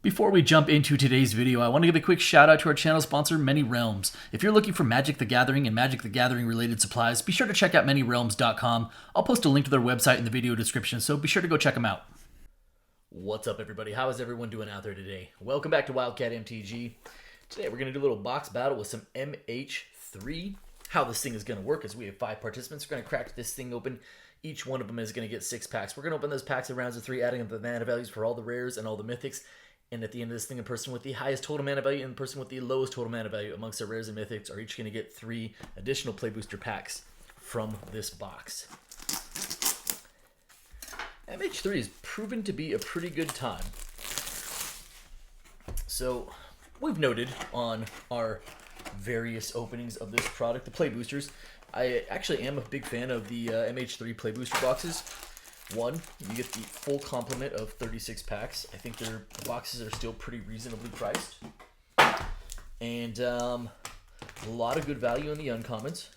Before we jump into today's video, I want to give a quick shout out to our channel sponsor, Many Realms. If you're looking for Magic the Gathering and Magic the Gathering related supplies, be sure to check out ManyRealms.com. I'll post a link to their website in the video description, so be sure to go check them out. What's up, everybody? How is everyone doing out there today? Welcome back to Wildcat MTG. Today we're going to do a little box battle with some MH3. How this thing is going to work is we have 5 participants. We're going to crack this thing open. Each one of them is going to get 6 packs. We're going to open those packs in rounds of 3, adding up the mana values for all the rares and all the mythics. And at the end of this thing, the person with the highest total mana value and the person with the lowest total mana value amongst the rares and mythics are each going to get 3 additional play booster packs from this box. MH3 has proven to be a pretty good time. So we've noted on our various openings of this product, the play boosters, I actually am a big fan of the MH3 play booster boxes. One, you get the full complement of 36 packs. I think the boxes are still pretty reasonably priced. And a lot of good value in the uncommons.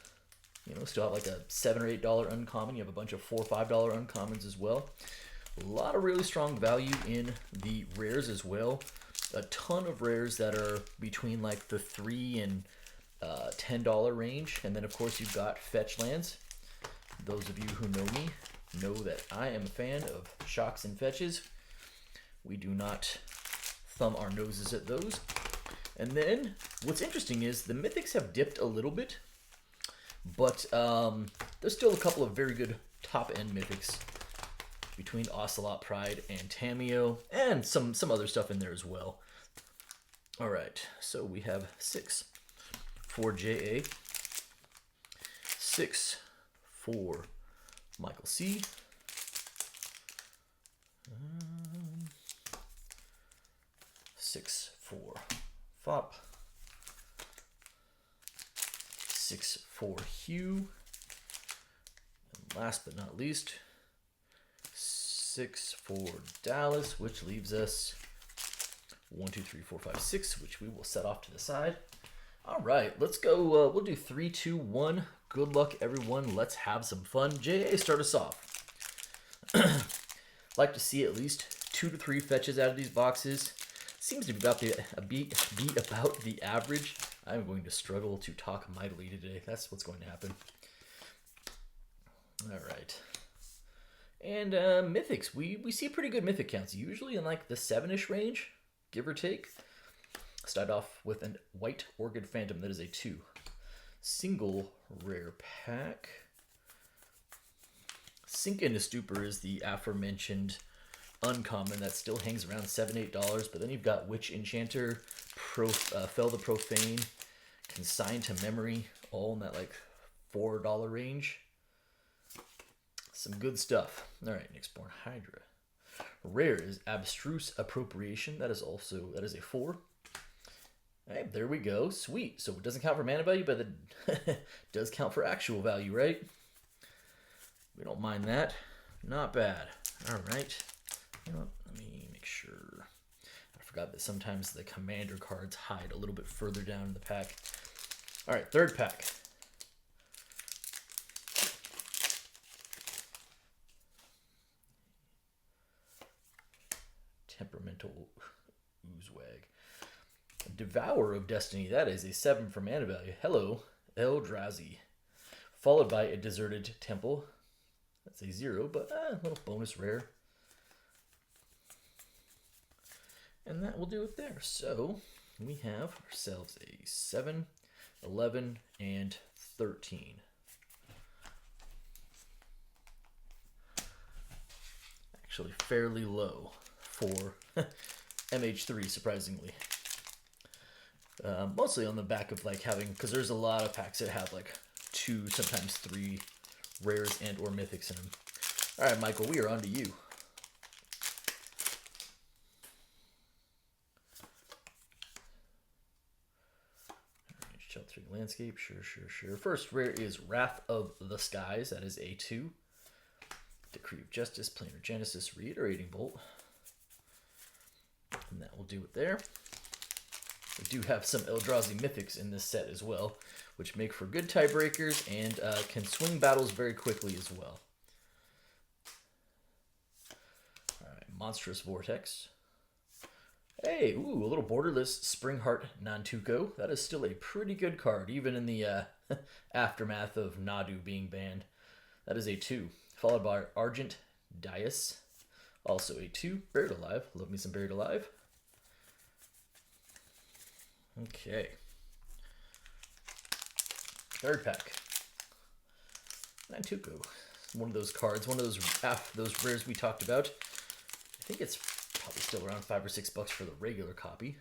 You know, still have like a $7 or $8 uncommon. You have a bunch of $4 or $5 uncommons as well. A lot of really strong value in the rares as well. A ton of rares that are between like the $3 and $10 range. And then of course you've got fetch lands. Those of you who know me know that I am a fan of shocks and fetches. We do not thumb our noses at those. And then what's interesting is the mythics have dipped a little bit, but there's still a couple of very good top-end mythics between Ocelot, Pride, and Tameo, and some other stuff in there as well. All right, so we have 6 for JA, 6 for Michael C. 6 for Fop. 6 for Hugh. And last but not least, 6 for Dallas, which leaves us 1, 2, 3, 4, 5, 6, which we will set off to the side. All right, let's go. We'll do 3, 2, 1. Good luck, everyone. Let's have some fun. JA, start us off. Like to see at least 2 to 3 fetches out of these boxes. Seems to be about about the average. I'm going to struggle to talk mightily today. That's what's going to happen. All right. And mythics. We see pretty good mythic counts. Usually in like the 7-ish range, give or take. Start off with a white Orchid Phantom. That is a 2. Single rare pack. Sink into Stupor is the aforementioned uncommon that still hangs around $7, $8. But then you've got Witch Enchanter, Fell the Profane, Consign to Memory, all in that like $4 range. Some good stuff. All right, Nyxborn Hydra. Rare is Abstruse Appropriation. That is a 4. Hey, there we go. Sweet. So it doesn't count for mana value, but it does count for actual value, right? We don't mind that. Not bad. All right. You know what? Let me make sure. I forgot that sometimes the commander cards hide a little bit further down in the pack. All right, third pack. Temperamental Oozewag. Devourer of Destiny, that is a 7 for mana value. Hello, Eldrazi. Followed by a Deserted Temple. That's a 0, but a little bonus rare. And that will do it there. So we have ourselves a 7, 11, and 13. Actually fairly low for MH3, surprisingly. Mostly on the back of like having, because there's a lot of packs that have like 2, sometimes 3 rares and or mythics in them. All right, Michael, we are on to you. Sheltering Landscape, sure. First rare is Wrath of the Skies. That is a 2. Decree of Justice, Planar Genesis, Reiterating Bolt. And that will do it there. We do have some Eldrazi Mythics in this set as well, which make for good tiebreakers and can swing battles very quickly as well. All right, Monstrous Vortex. Hey, ooh, a little borderless Springheart Nantuko. That is still a pretty good card, even in the aftermath of Nadu being banned. That is a 2. Followed by Argent Dias. Also a 2. Buried Alive. Love me some Buried Alive. Okay. Third pack. Nantuko. One of those cards, one of those rares we talked about. I think it's probably still around $5 or $6 for the regular copy.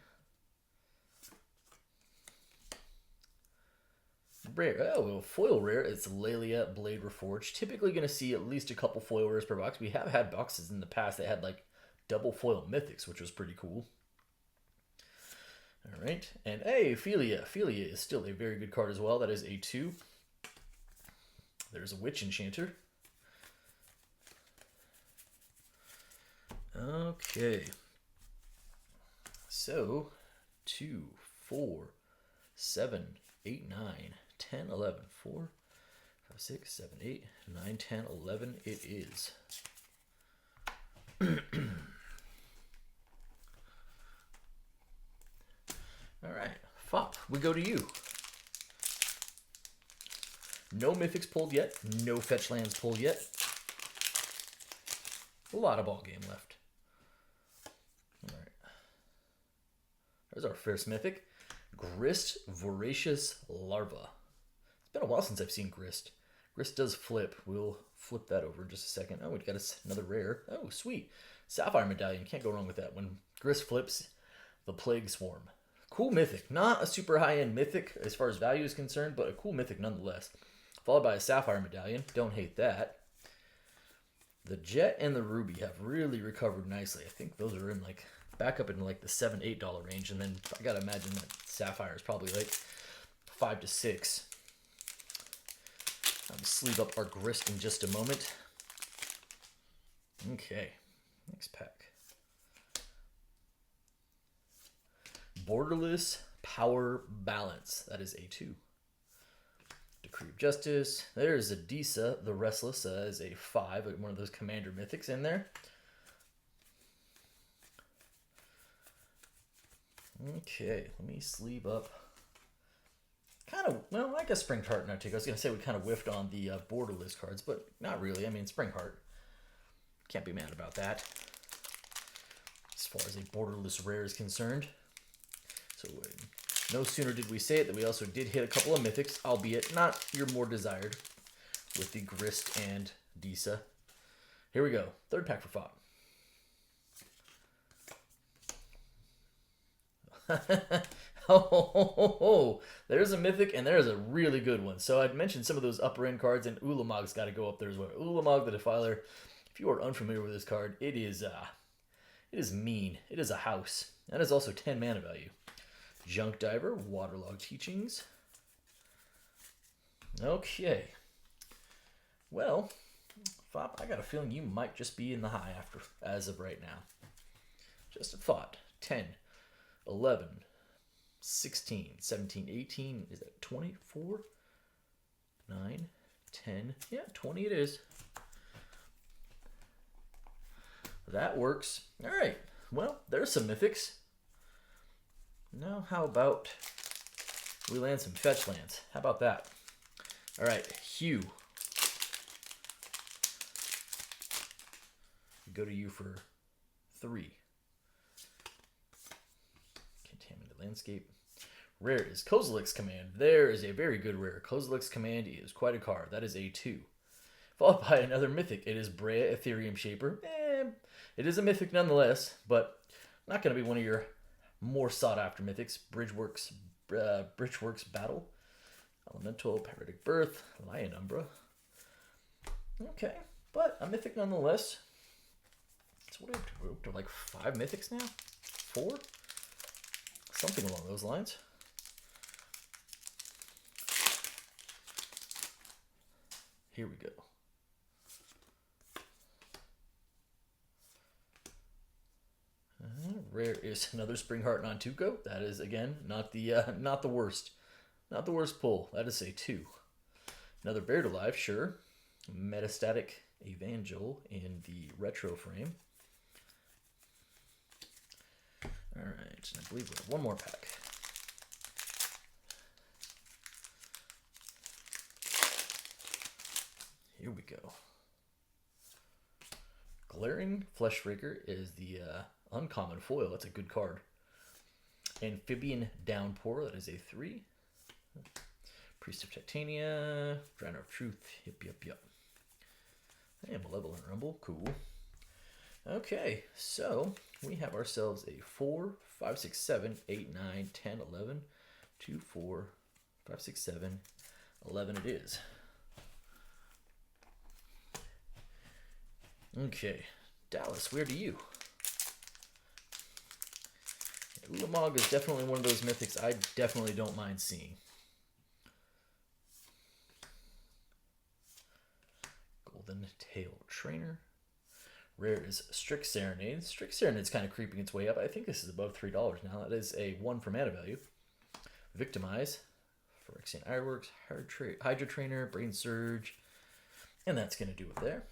Rare. Oh, foil rare. It's Lelia Blade Reforged. Typically going to see at least a couple foil rares per box. We have had boxes in the past that had like double foil mythics, which was pretty cool. All right. And hey, Philia. Philia is still a very good card as well. That is a 2. There's a Witch Enchanter. Okay. So, 2, 4, 7, 8, 9, 10, 11. 4, 5, 6, 7, 8, 9, 10, 11. It is. All right. Fop, we go to you. No mythics pulled yet. No fetch lands pulled yet. A lot of ball game left. All right. There's our first mythic. Grist Voracious Larva. It's been a while since I've seen Grist. Grist does flip. We'll flip that over in just a second. Oh, we've got another rare. Oh, sweet. Sapphire Medallion. Can't go wrong with that. When Grist flips, the Plague Swarm. Cool mythic. Not a super high-end mythic as far as value is concerned, but a cool mythic nonetheless. Followed by a Sapphire Medallion. Don't hate that. The Jet and the Ruby have really recovered nicely. I think those are in like back up in like the $7, $8 range, and then I gotta imagine that Sapphire is probably like $5 to $6. I'll sleeve up our Grist in just a moment. Okay, next pack. Borderless Power Balance. That is a 2. Decree of Justice. There's Adisa, the Restless, as a 5, one of those commander mythics in there. Okay, let me sleeve up. Well, I guess Springheart and Nantuko. I was going to say we kind of whiffed on the borderless cards, but not really. I mean, Springheart. Can't be mad about that. As far as a borderless rare is concerned. So no sooner did we say it that we also did hit a couple of mythics, albeit not your more desired, with the Grist and Disa. Here we go. Third pack for Fop. Oh, there's a mythic and there's a really good one. So I'd mentioned some of those upper end cards, and Ulamog's got to go up there as well. Ulamog the Defiler. If you are unfamiliar with this card, it is mean. It is a house. That is also 10 mana value. Junk Diver, Waterlogged Teachings. Okay. Well, Fop, I got a feeling you might just be in the high as of right now. Just a thought. 10, 11, 16, 17, 18. Is that 24? 9, 10. Yeah, 20 it is. That works. All right. Well, there's some mythics. Now, how about we land some fetch lands? How about that? All right, Hugh. Go to you for 3. Contaminated Landscape. Rare is Kozilek's Command. There is a very good rare. Kozilek's Command is quite a card. That is a 2. Followed by another mythic. It is Brea Ethereum Shaper. It is a mythic nonetheless, but not going to be one of your more sought after mythics. Bridgeworks Battle. Elemental, Paradigmatic Birth, Lion Umbra. Okay, but a mythic nonetheless. So what are we up to? Like 5 mythics now? 4? Something along those lines. Here we go. Rare is another Springheart Nantuko. That is again not the worst pull. That is a 2. Another Buried Alive, sure. Metastatic Evangel in the retro frame. All right, I believe we have one more pack. Here we go. Glaring Fleshraker is the uncommon foil. That's a good card. Amphibian Downpour, that is a 3. Priest of Titania, Drowner of Truth, yep. And Malevolent Rumble, cool. Okay, so we have ourselves a 4, 5, 6, 7, 8, 9, 10, 11, 2, 4, 5, 6, 7, 11 it is. Okay, Dallas, where do you? Ulamog is definitely one of those mythics I definitely don't mind seeing. Golden Tail Trainer. Rare is Strict Serenade. Strict Serenade's kind of creeping its way up. I think this is above $3 now. That is a 1 for mana value. Victimize. Phyrexian Ironworks. Hydra Trainer. Brain Surge. And that's going to do it there.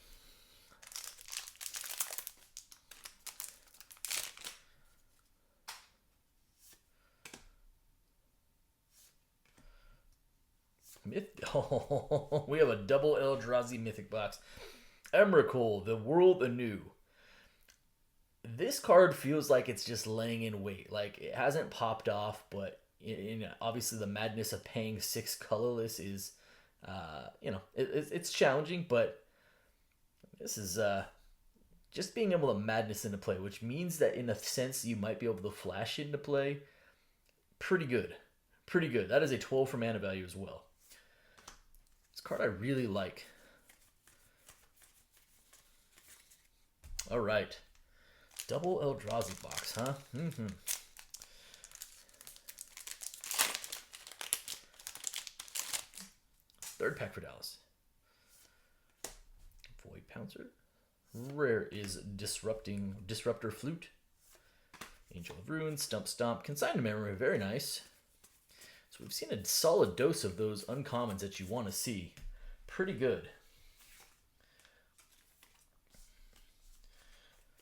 Oh, we have a double Eldrazi Mythic box. Emrakul, the World Anew. This card feels like it's just laying in wait. Like, it hasn't popped off, but obviously the madness of paying 6 colorless is, it's challenging, but this is just being able to madness into play, which means that in a sense you might be able to flash into play. Pretty good. Pretty good. That is a 12 for mana value as well. This card I really like. All right. Double Eldrazi box, huh? Mm-hmm. Third pack for Dallas. Void Pouncer. Rare is Disruptor Flute. Angel of Ruin, Stomp, Consign to Memory, very nice. So we've seen a solid dose of those uncommons that you want to see. Pretty good.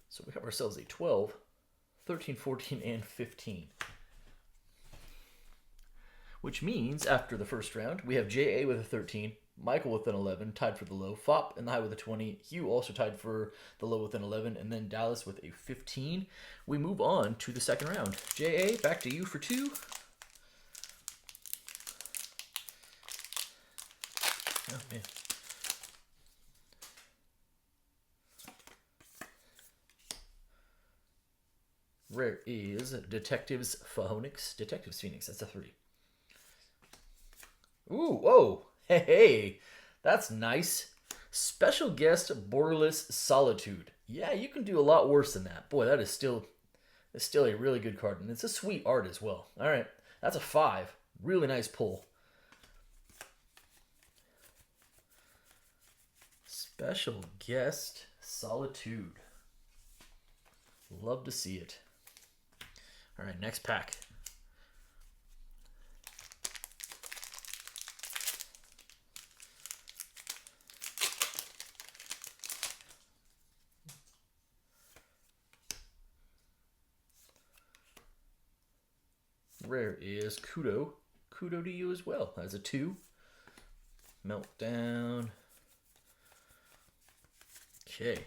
So we have ourselves a 12, 13, 14, and 15. Which means, after the first round, we have J.A. with a 13, Michael with an 11, tied for the low, Fop and the high with a 20, Hugh also tied for the low with an 11, and then Dallas with a 15. We move on to the second round. J.A., back to you for 2. Oh, man. Rare is Detectives Phoenix. Detectives Phoenix, that's a 3. Ooh, whoa. Hey, that's nice. Special Guest Borderless Solitude. Yeah, you can do a lot worse than that. Boy, that is still a really good card. And it's a sweet art as well. All right, that's a 5. Really nice pull. Special Guest Solitude. Love to see it. All right, next pack. Rare is Kudo. Kudo to you as well. That's a 2. Meltdown. Okay.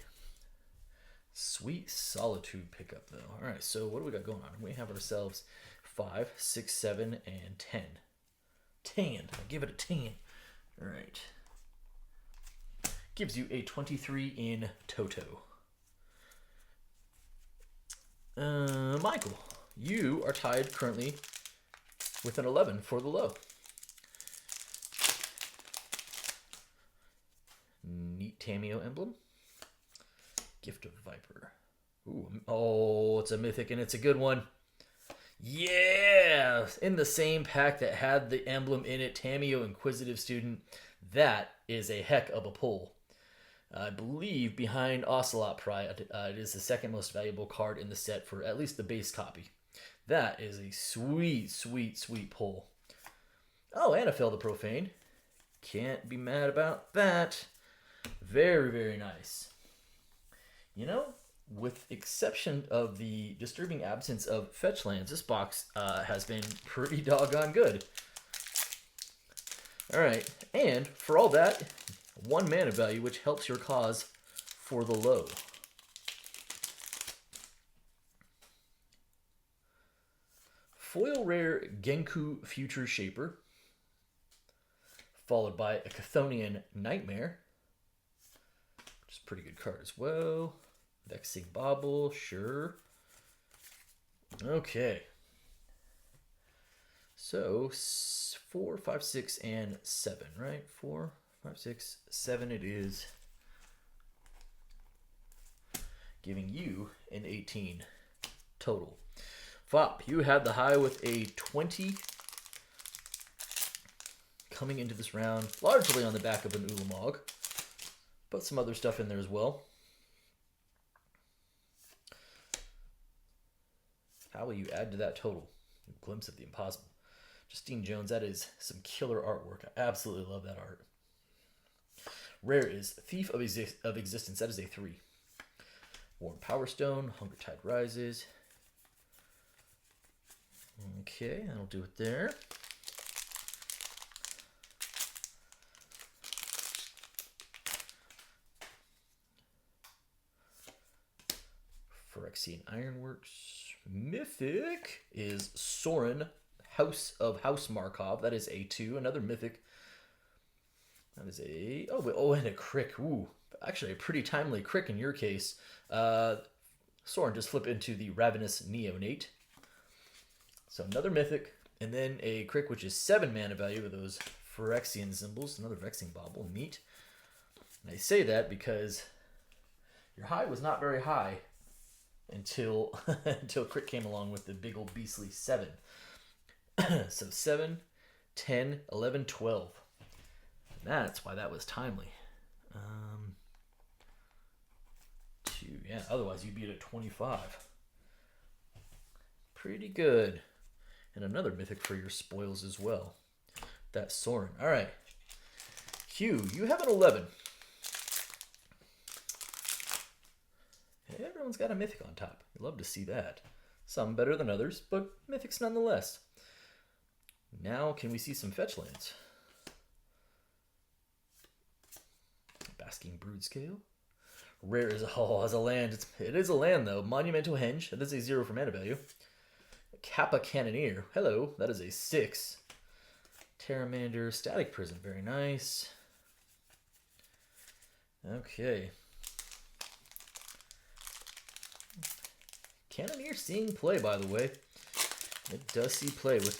Sweet Solitude pickup, though. All right, so what do we got going on? We have ourselves 5, 6, 7, and 10. 10. I'll give it a 10. All right. Gives you a 23 in Toto. Michael, you are tied currently with an 11 for the low. Neat Tameo emblem. Gift of Viper. Ooh, oh, it's a mythic and it's a good one. Yeah! In the same pack that had the emblem in it, Tameo Inquisitive Student. That is a heck of a pull. I believe behind Ocelot Pride, it is the second most valuable card in the set for at least the base copy. That is a sweet, sweet, sweet pull. Oh, and a Fel the Profane. Can't be mad about that. Very, very nice. You know, with exception of the disturbing absence of fetch lands, this box has been pretty doggone good. All right, and for all that, 1 mana value, which helps your cause for the low. Foil rare Genku Future Shaper, followed by a Chthonian Nightmare, which is a pretty good card as well. Vexing Bauble, sure. Okay. So 4, 5, 6, and 7, right? 4, 5, 6, 7 it is. Giving you an 18 total. Fop, you had the high with a 20 coming into this round, largely on the back of an Ulamog, but some other stuff in there as well. How will you add to that total? A glimpse of the impossible. Justine Jones, that is some killer artwork. I absolutely love that art. Rare is Thief of Existence. That is a 3. Worn Power Stone, Hunger Tide Rises. Okay, that'll do it there. Phyrexian Ironworks. Mythic is Sorin, House of House Markov. That is a 2. Another Mythic. That is a... Oh, and a Crick. Ooh, actually a pretty timely Crick in your case. Sorin just flip into the Ravenous Neonate. So another Mythic, and then a Crick, which is 7 mana value with those Phyrexian symbols. Another Vexing Bauble. Neat. And I say that because your high was not very high until until Crick came along with the big old beastly 7. So 7, 10, 11, 12. That's why that was timely. 2, yeah, otherwise you'd be at 25. Pretty good. And another Mythic for your spoils as well. That's Sorin. All right. Hugh, you have an 11. Everyone's got a Mythic on top. You love to see that. Some better than others, but Mythics nonetheless. Now, can we see some fetch lands? Basking Brood-Scale. Rare is as a land. It is a land though. Monumental Henge. That is a 0 for mana value. Kappa Cannoneer. Hello. That is a 6. Terramander. Static Prison. Very nice. Okay. Cannoneer seeing play, by the way. It does see play with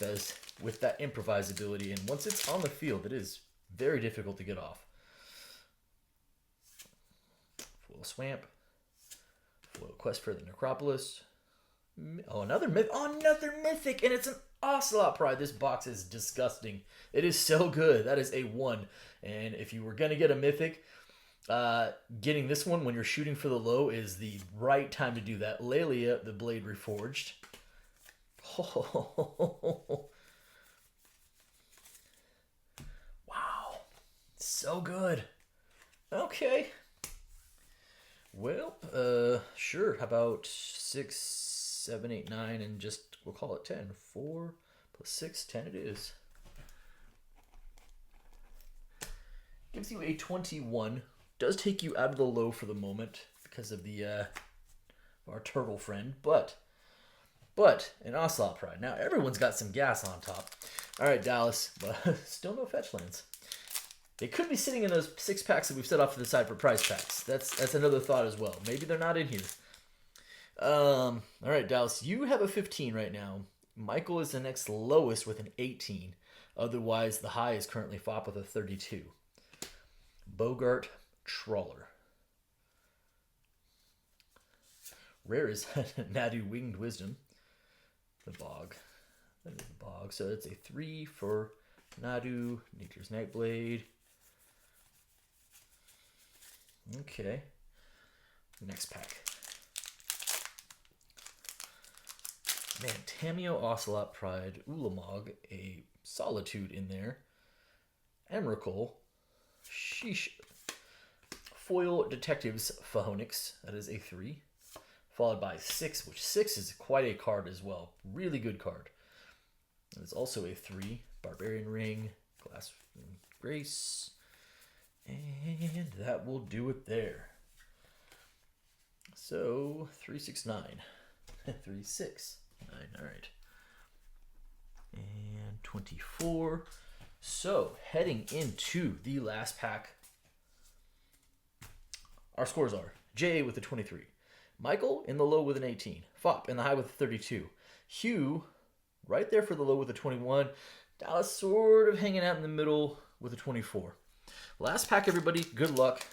that improvisability, and once it's on the field, it is very difficult to get off. Foil Swamp. Foil Quest for the Necropolis. Oh, another Mythic, and it's an Ocelot Pride. This box is disgusting. It is so good. That is a 1. And if you were going to get a Mythic, getting this one when you're shooting for the low is the right time to do that. Lelia, the Blade Reforged. Oh. Wow. So good. Okay. Well, sure. How about 6, 7, 8, 9, and just, we'll call it 10. 4 plus 6, 10 it is. Gives you a 21. Does take you out of the low for the moment because of the our turtle friend, but an Ocelot Pride. Now everyone's got some gas on top. All right, Dallas, but still no fetch lands. They could be sitting in those 6 packs that we've set off to the side for prize packs. That's another thought as well. Maybe they're not in here. All right, Dallas, you have a 15 right now. Michael is the next lowest with an 18. Otherwise, the high is currently Fop with a 32. Bogart Trawler. Rare is Nadu Winged Wisdom. The Bog. That is the Bog. So it's a 3 for Nadu. Nature's Nightblade. Okay. Next pack. Man, Tameo Ocelot Pride. Ulamog. A Solitude in there. Emrakul. Sheesh. Foil Detectives Phahonyx. That is a 3. followed by 6, which 6 is quite a card as well. Really good card. There's also a 3, Barbarian Ring, Glass Grace, and that will do it there. So 369, 369. All right, and 24. So heading into the last pack, our scores are JA with a 23, Michael in the low with an 18, Fop in the high with a 32, Hugh right there for the low with a 21, Dallas sort of hanging out in the middle with a 24. Last pack, everybody. Good luck.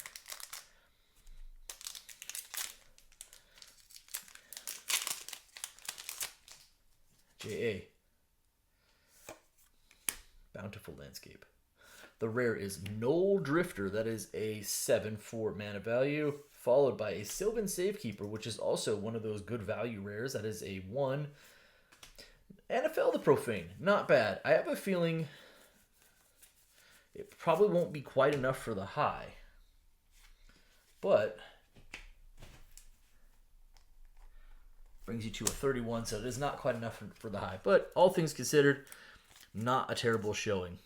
JA. Bountiful Landscape. The rare is Knoll Drifter. That is a 7 for mana value, followed by a Sylvan Safekeeper, which is also one of those good value rares. That is a 1. NFL the Profane. Not bad. I have a feeling it probably won't be quite enough for the high, but brings you to a 31, so it is not quite enough for the high. But all things considered, not a terrible showing.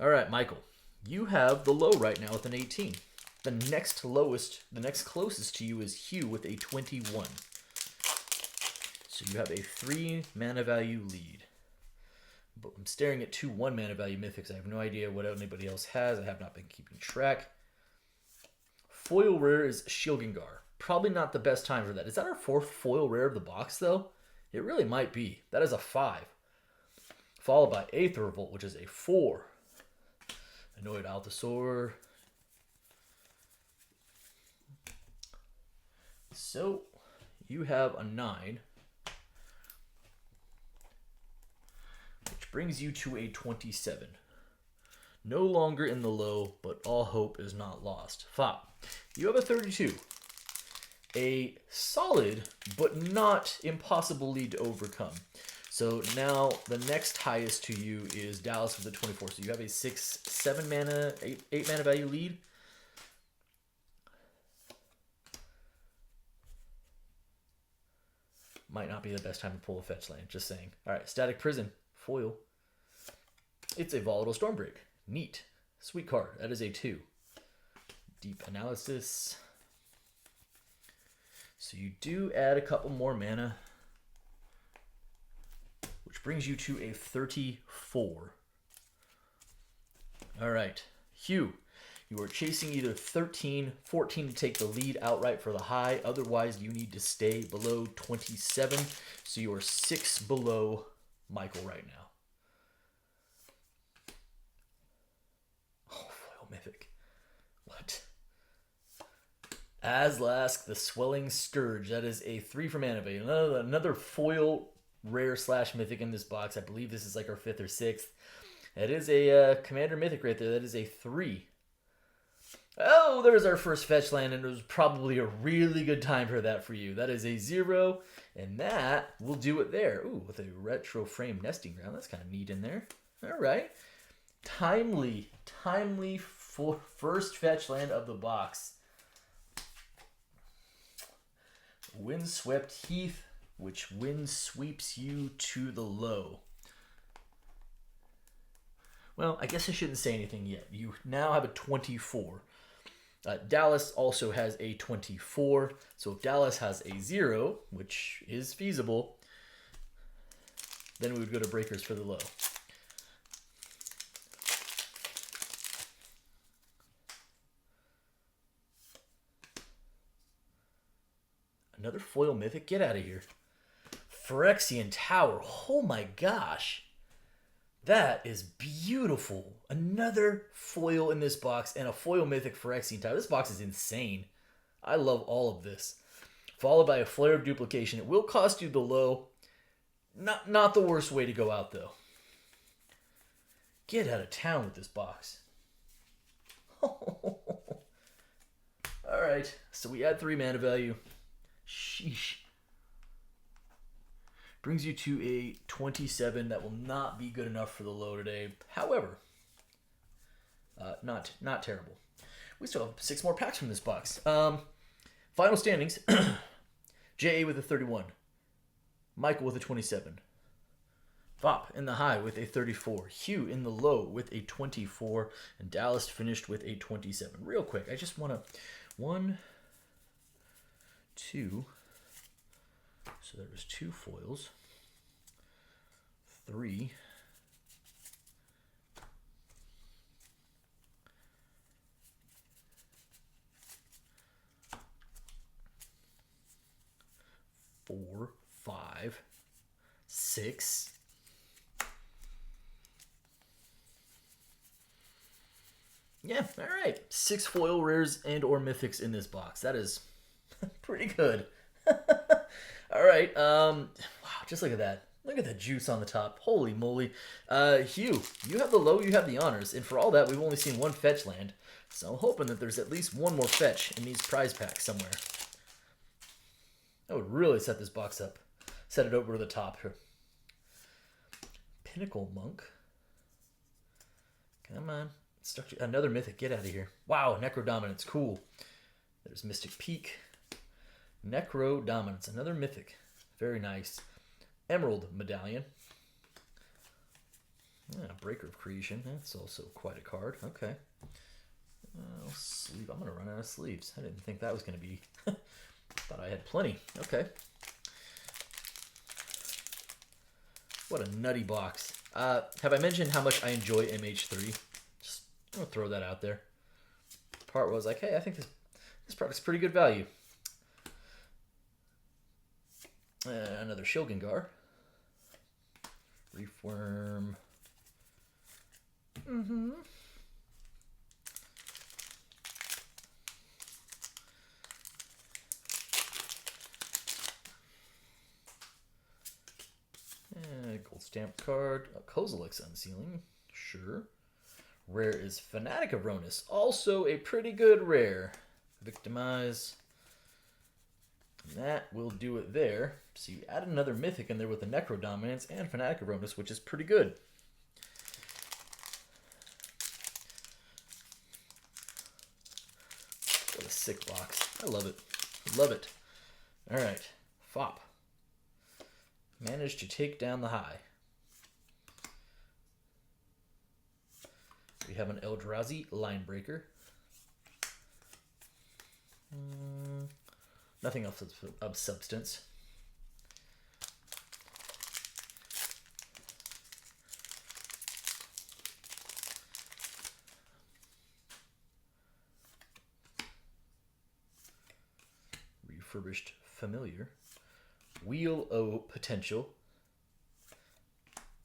All right, Michael, you have the low right now with an 18. The next closest to you is Hugh with a 21. So you have a 3 mana value lead. But I'm staring at 2 1 mana value mythics. I have no idea what anybody else has. I have not been keeping track. Foil rare is Shilgengar. Probably not the best time for that. Is that our 4th foil rare of the box, though? It really might be. That is a 5. Followed by Aether Revolt, which is a 4. Annoyed Altasaur. So you have a 9. Which brings you to a 27. No longer in the low, but all hope is not lost. Fop, you have a 32. A solid, but not impossible lead to overcome. So now the next highest to you is Dallas with a 24. So you have a 7 mana, 8 mana value lead. Might not be the best time to pull a fetch land, just saying. All right, Static Prison, foil. It's a Volatile Stormbreak. Neat. Sweet card. That is a 2. Deep Analysis. So you do add a couple more mana, which brings you to a 34. All right, Hugh, you are chasing either 13, 14 to take the lead outright for the high. Otherwise, you need to stay below 27. So you are 6 below Michael right now. Oh, foil mythic. What? Azlask, the Swelling Scourge. That is a 3 for mana value. Another foil rare / mythic in this box. I believe this is like our 5th or 6th. That is a commander mythic right there. That is a 3. Oh, there's our first fetch land, and it was probably a really good time for that for you. That is a 0, and that will do it there. Ooh, with a retro frame nesting ground. That's kind of neat in there. All right. Timely for first fetch land of the box. Windswept Heath, which wind sweeps you to the low. Well, I guess I shouldn't say anything yet. You now have a 24. Dallas also has a 24. So if Dallas has a 0, which is feasible, then we would go to Breakers for the low. Another foil mythic? Get out of here. Phyrexian Tower. Oh my gosh. That is beautiful. Another foil in this box and a foil mythic Phyrexian Tower. This box is insane. I love all of this. Followed by a Flare of Duplication. It will cost you the low. Not the worst way to go out, though. Get out of town with this box. Alright, so we add 3 mana value. Sheesh. Brings you to a 27. That will not be good enough for the low today. However, not terrible. We still have 6 more packs from this box. Final standings. J.A. with a 31. Michael with a 27. Fop in the high with a 34. Hugh in the low with a 24. And Dallas finished with a 27. Real quick, I just want to... 1, 2... So there was 2 foils. 3... 4, 5, 6. Yeah, all right. 6 foil rares and or mythics in this box. That is pretty good. All right. Wow, just look at that. Look at the juice on the top. Holy moly. Hugh, you have the low, you have the honors. And for all that, we've only seen 1 fetch land. So I'm hoping that there's at least 1 more fetch in these prize packs somewhere. That would really set this box up. Set it over to the top here. Pinnacle Monk. Come on. Structure. Another mythic. Get out of here. Wow, Necro Dominance. Cool. There's Mystic Peak. Necro Dominance. Another mythic. Very nice. Emerald Medallion. Breaker of Creation. That's also quite a card. Okay. Sleeve. I'm going to run out of sleeves. I didn't think that was going to be... Thought I had plenty. Okay. What a nutty box. Have I mentioned how much I enjoy MH3? Just I'm gonna throw that out there. Part was like, hey, I think this product's pretty good value. Another Shilgengar. Reefworm. Gold stamped card. Kozilek's Unsealing. Sure. Rare is Fanatic of Ronus. Also a pretty good rare. Victimize. And that will do it there. So you add another mythic in there with the Necro Dominance and Fanatic of Ronus, which is pretty good. What a sick box. I love it. Love it. Alright. Fop. Managed to take down the high. We have an Eldrazi Linebreaker. Nothing else of substance. Refurbished Familiar. Wheel O Potential.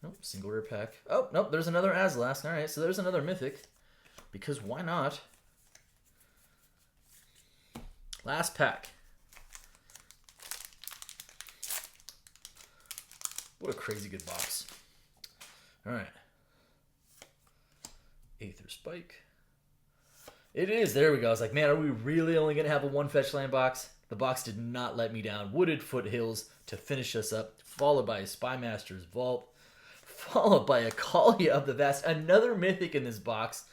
Nope, single rare pack. Oh, nope, there's another Azlask. Alright, so there's another mythic. Because why not? Last pack. What a crazy good box. Alright. Aether Spike. It is. There we go. I was like, man, are we really only going to have a 1 fetch land box? The box did not let me down. Wooded Foothills to finish us up, followed by a Spymaster's Vault, followed by a Kalia of the Vast. Another mythic in this box.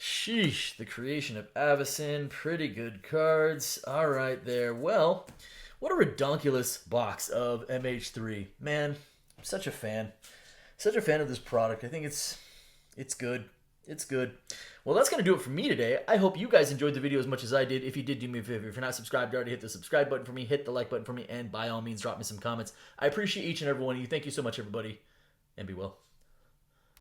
Sheesh. The Creation of Avacyn. Pretty good cards. All right there. Well, what a redonkulous box of MH3. Man, I'm such a fan. Such a fan of this product. I think it's good. It's good. Well, that's going to do it for me today. I hope you guys enjoyed the video as much as I did. If you did, do me a favor. If you're not subscribed already, hit the subscribe button for me. Hit the like button for me. And by all means, drop me some comments. I appreciate each and every one of you. Thank you so much, everybody. And be well.